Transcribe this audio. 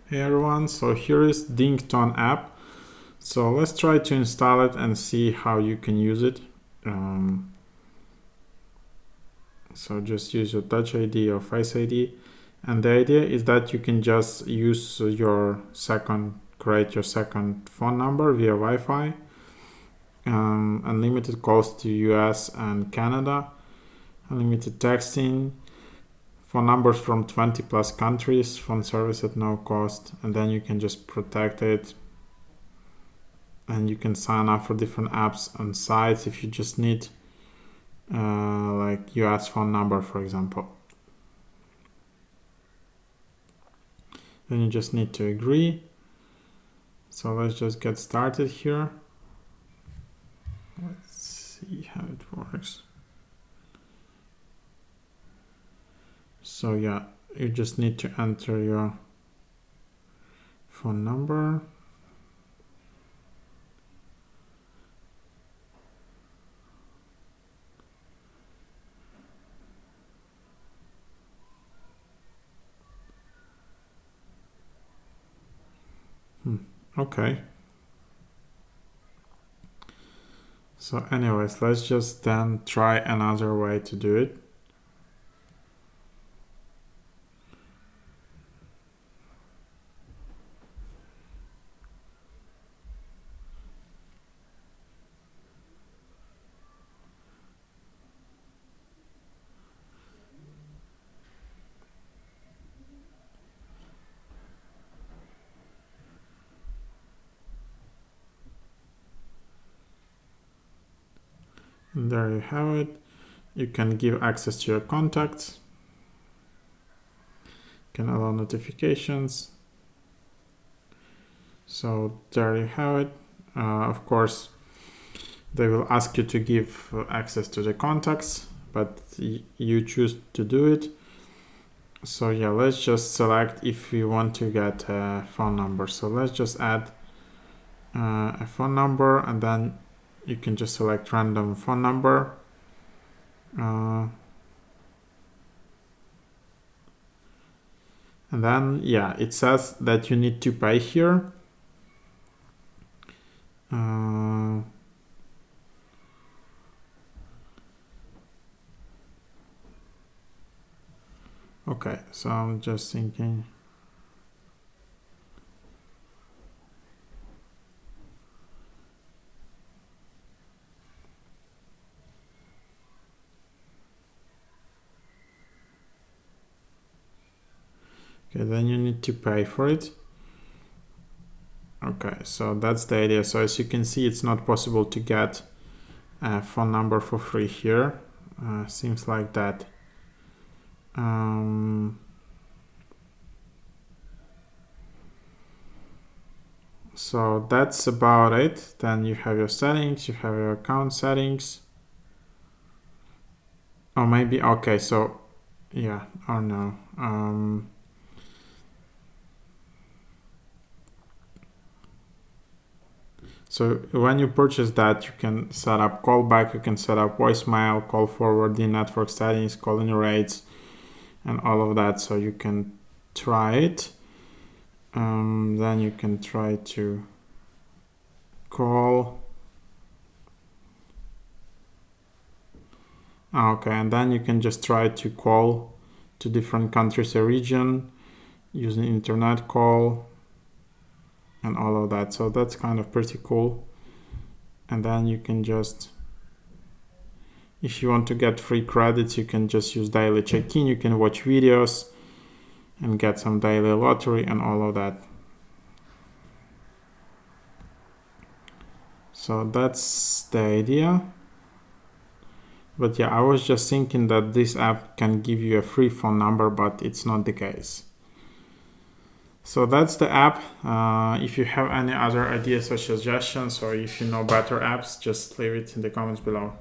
Hey everyone, so here is Dingtone app. So let's try to install it and see how you can use it. So just use your Touch ID or Face ID. And the idea is that you can just use create your second phone number via Wi-Fi. Unlimited calls to US and Canada. Unlimited texting. Phone numbers from 20 plus countries, phone service at no cost, and then you can just protect it, and you can sign up for different apps and sites if you just need like US phone number, for example. Then you just need to agree. So let's just get started here. Let's see how it works. So yeah, you just need to enter your phone number. Okay. So anyways, let's just then try another way to do it. And there you have it. You can give access to your contacts. You can allow notifications. So there you have it. Of course, they will ask you to give access to the contacts, but you choose to do it. So yeah, let's just select if we want to get a phone number. So let's just add a phone number, and then you can just select random phone number. And then yeah, it says that you need to pay here. Okay, so I'm just thinking. Okay, then you need to pay for it. Okay, so that's the idea. So as you can see, it's not possible to get a phone number for free here. Seems like that. So that's about it. Then you have your settings, you have your account settings. Or maybe, okay, so yeah, or no. So when you purchase that, you can set up callback, you can set up voicemail, call forwarding, network settings, calling rates, and all of that. So you can try it. Then you can try to call. Okay, and then you can just try to call to different countries or region using internet call and all of that. So that's kind of pretty cool. And then you can just, if you want to get free credits, you can just use daily check-in. You can watch videos and get some daily lottery and all of that. So that's the idea. But yeah, I was just thinking that this app can give you a free phone number, but it's not the case. So that's the app. If you have any other ideas or suggestions, or if you know better apps, just leave it in the comments below.